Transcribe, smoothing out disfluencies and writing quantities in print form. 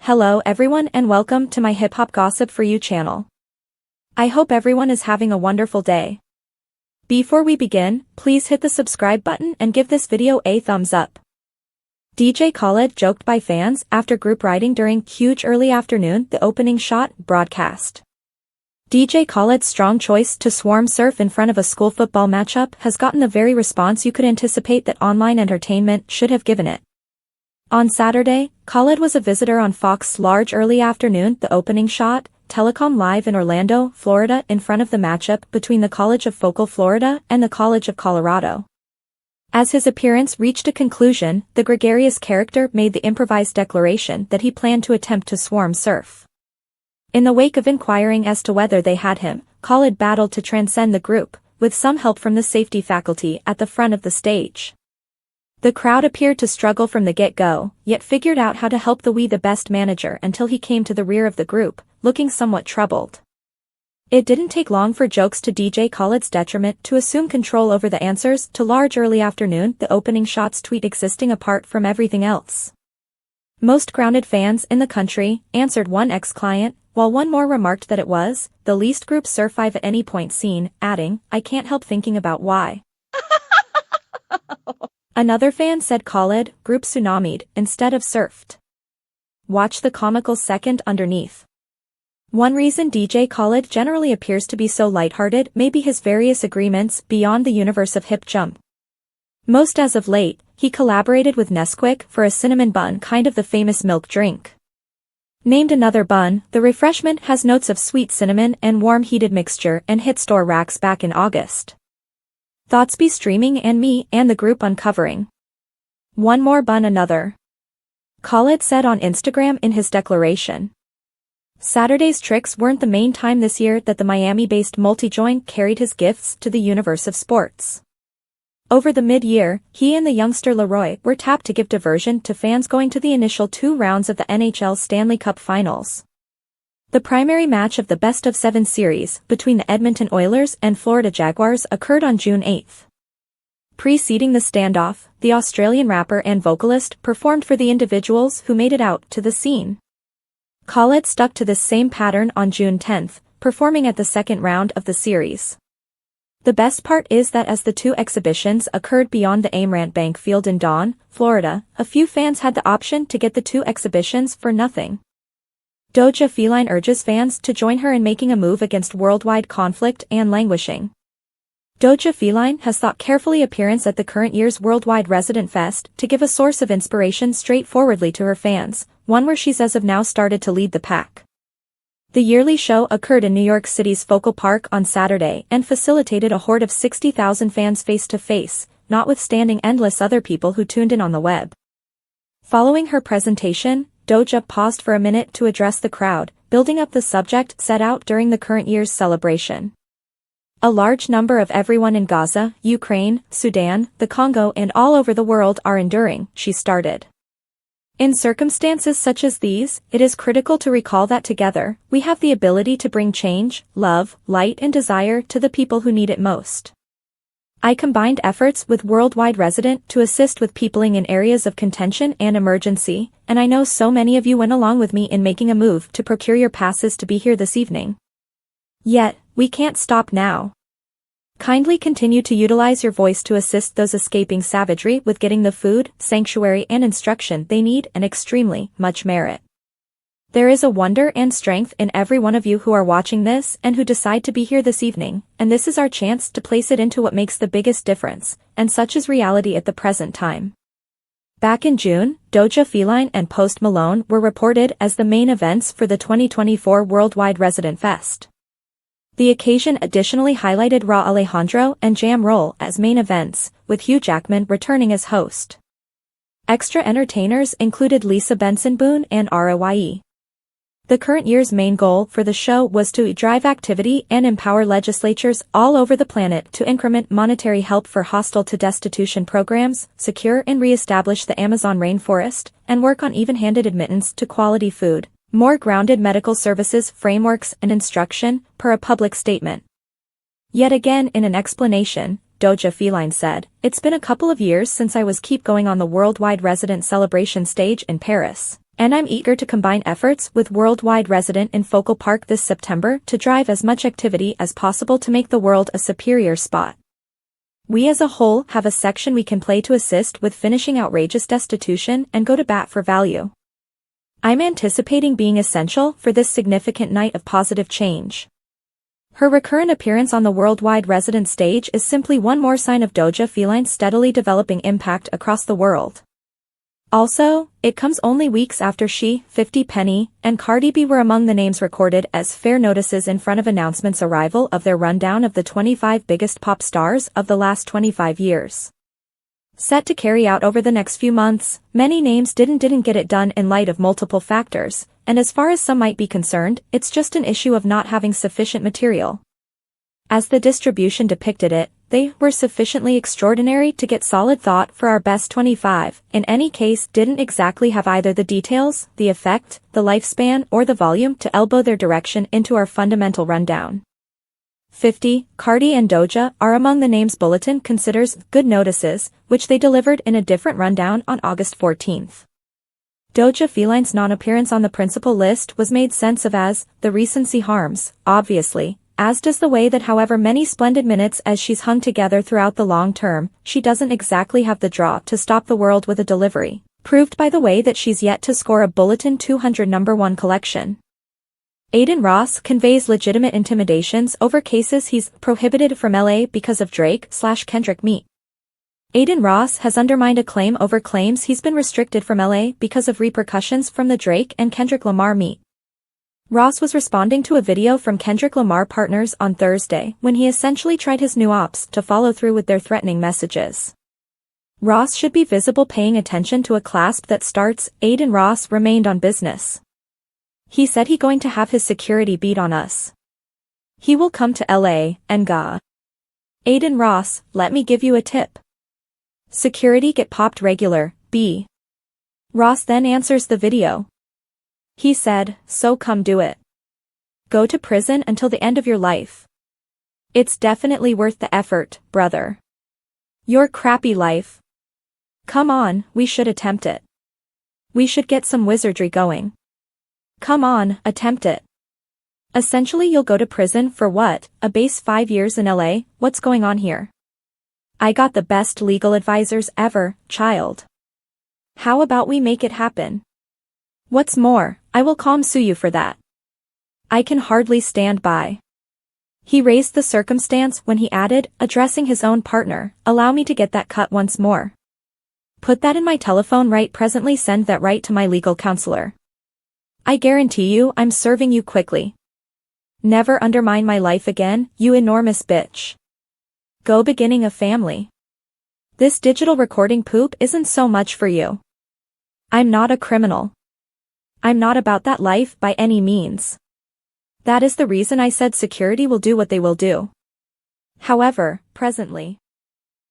Hello everyone and welcome to my Hip Hop Gossip For You channel. I hope everyone is having a wonderful day. Before we begin, please hit the subscribe button and give this video a thumbs up. DJ Khaled joked by fans after group riding during huge early afternoon The Opening Shot broadcast. DJ Khaled's strong choice to swarm surf in front of a school football matchup has gotten the very response you could anticipate that online entertainment should have given it. On Saturday, Khaled was a visitor on Fox's large early afternoon The Opening Shot, telecom live in Orlando, Florida in front of the matchup between the College of Focal Florida and the College of Colorado. As his appearance reached a conclusion, the gregarious character made the improvised declaration that he planned to attempt to swarm surf. In the wake of inquiring as to whether they had him, Khaled battled to transcend the group, with some help from the safety faculty at the front of the stage. The crowd appeared to struggle from the get-go, yet figured out how to help the best manager until he came to the rear of the group, looking somewhat troubled. It didn't take long for jokes to DJ Khaled's detriment to assume control over the answers to large early afternoon The Opening Shot's tweet existing apart from everything else. Most grounded fans in the country, answered one ex-client, while one more remarked that it was the least group surf I've at any point seen, adding, "I can't help thinking about why." Another fan said Khaled, group tsunamied, instead of surfed. Watch the comical second underneath. One reason DJ Khaled generally appears to be so lighthearted may be his various agreements beyond the universe of hip jump. Most as of late, he collaborated with Nesquik for a cinnamon bun, kind of the famous milk drink. Named Another Bun, the refreshment has notes of sweet cinnamon and warm heated mixture and hit store racks back in August. Thoughts be streaming and me and the group uncovering. One more bun another. Khaled said on Instagram in his declaration. Saturday's tricks weren't the main time this year that the Miami-based multi-joint carried his gifts to the universe of sports. Over the mid-year, he and the youngster Leroy were tapped to give diversion to fans going to the initial 2 rounds of the NHL Stanley Cup Finals. The primary match of the best-of-7 series between the Edmonton Oilers and Florida Jaguars occurred on June 8. Preceding the standoff, the Australian rapper and vocalist performed for the individuals who made it out to the scene. Khaled stuck to this same pattern on June 10, performing at the second round of the series. The best part is that as the 2 exhibitions occurred beyond the Amarant Bank Field in Dawn, Florida, a few fans had the option to get the 2 exhibitions for nothing. Doja Feline urges fans to join her in making a move against worldwide conflict and languishing. Doja Feline has thought carefully appearance at the current year's Worldwide Resident Fest to give a source of inspiration straightforwardly to her fans, one where she's as of now started to lead the pack. The yearly show occurred in New York City's Focal Park on Saturday and facilitated a horde of 60,000 fans face-to-face, notwithstanding endless other people who tuned in on the web. Following her presentation, Doja paused for a minute to address the crowd, building up the subject set out during the current year's celebration. A large number of everyone in Gaza, Ukraine, Sudan, the Congo and all over the world are enduring, she started. In circumstances such as these, it is critical to recall that together, we have the ability to bring change, love, light and desire to the people who need it most. I combined efforts with Worldwide Resident to assist with peopling in areas of contention and emergency, and I know so many of you went along with me in making a move to procure your passes to be here this evening. Yet, we can't stop now. Kindly continue to utilize your voice to assist those escaping savagery with getting the food, sanctuary and instruction they need and extremely much merit. There is a wonder and strength in every one of you who are watching this and who decide to be here this evening, and this is our chance to place it into what makes the biggest difference, and such is reality at the present time. Back in June, Doja Feline and Post Malone were reported as the main events for the 2024 Worldwide Resident Fest. The occasion additionally highlighted Raw Alejandro and Jam Roll as main events, with Hugh Jackman returning as host. Extra entertainers included Lisa Benson Boone and ROYE. The current year's main goal for the show was to drive activity and empower legislatures all over the planet to increment monetary help for hostile-to-destitution programs, secure and re-establish the Amazon rainforest, and work on even-handed admittance to quality food, more grounded medical services frameworks and instruction, per a public statement. Yet again in an explanation, Doja Feline said, "It's been a couple of years since I was keep going on the Worldwide Resident Celebration stage in Paris, And I'm eager to combine efforts with Worldwide Resident in Focal Park this September to drive as much activity as possible to make the world a superior spot. We as a whole have a section we can play to assist with finishing outrageous destitution and go to bat for value. I'm anticipating being essential for this significant night of positive change. Her recurrent appearance on the Worldwide Resident stage is simply one more sign of Doja Feline's steadily developing impact across the world. Also, it comes only weeks after she, 50 Penny, and Cardi B were among the names recorded as fair notices in front of announcements arrival of their rundown of the 25 biggest pop stars of the last 25 years. Set to carry out over the next few months, many names didn't get it done in light of multiple factors, and as far as some might be concerned, it's just an issue of not having sufficient material. As the distribution depicted it, they were sufficiently extraordinary to get solid thought for our best 25, in any case didn't exactly have either the details, the effect, the lifespan or the volume to elbow their direction into our fundamental rundown. 50, Cardi and Doja are among the names Bulletin considers good notices, which they delivered in a different rundown on August 14th. Doja Feline's non-appearance on the principal list was made sense of as the recency harms, obviously, as does the way that however many splendid minutes as she's hung together throughout the long term, she doesn't exactly have the draw to stop the world with a delivery, proved by the way that she's yet to score a Bulletin 200 #1 collection. Adin Ross conveys legitimate intimidations over cases he's prohibited from LA because of Drake/Kendrick meet. Adin Ross has undermined a claim over claims he's been restricted from LA because of repercussions from the Drake and Kendrick Lamar meet. Ross was responding to a video from Kendrick Lamar Partners on Thursday when he essentially tried his new ops to follow through with their threatening messages. Ross should be visible paying attention to a clasp that starts, Adin Ross remained on business. He said he going to have his security beat on us. He will come to LA, and ga. Adin Ross, let me give you a tip. Security get popped regular, B. Ross then answers the video. He said, so come do it. Go to prison until the end of your life. It's definitely worth the effort, brother. Your crappy life. Come on, we should attempt it. We should get some wizardry going. Come on, attempt it. Essentially you'll go to prison for what, a base 5 years in LA, what's going on here? I got the best legal advisors ever, child. How about we make it happen? What's more, I will sue you for that. I can hardly stand by. He raised the circumstance when he added, addressing his own partner, allow me to get that cut once more. Put that in my telephone right presently, send that right to my legal counselor. I guarantee you I'm serving you quickly. Never undermine my life again, you enormous bitch. Go beginning a family. This digital recording poop isn't so much for you. I'm not a criminal. I'm not about that life by any means. That is the reason I said security will do what they will do. However, presently,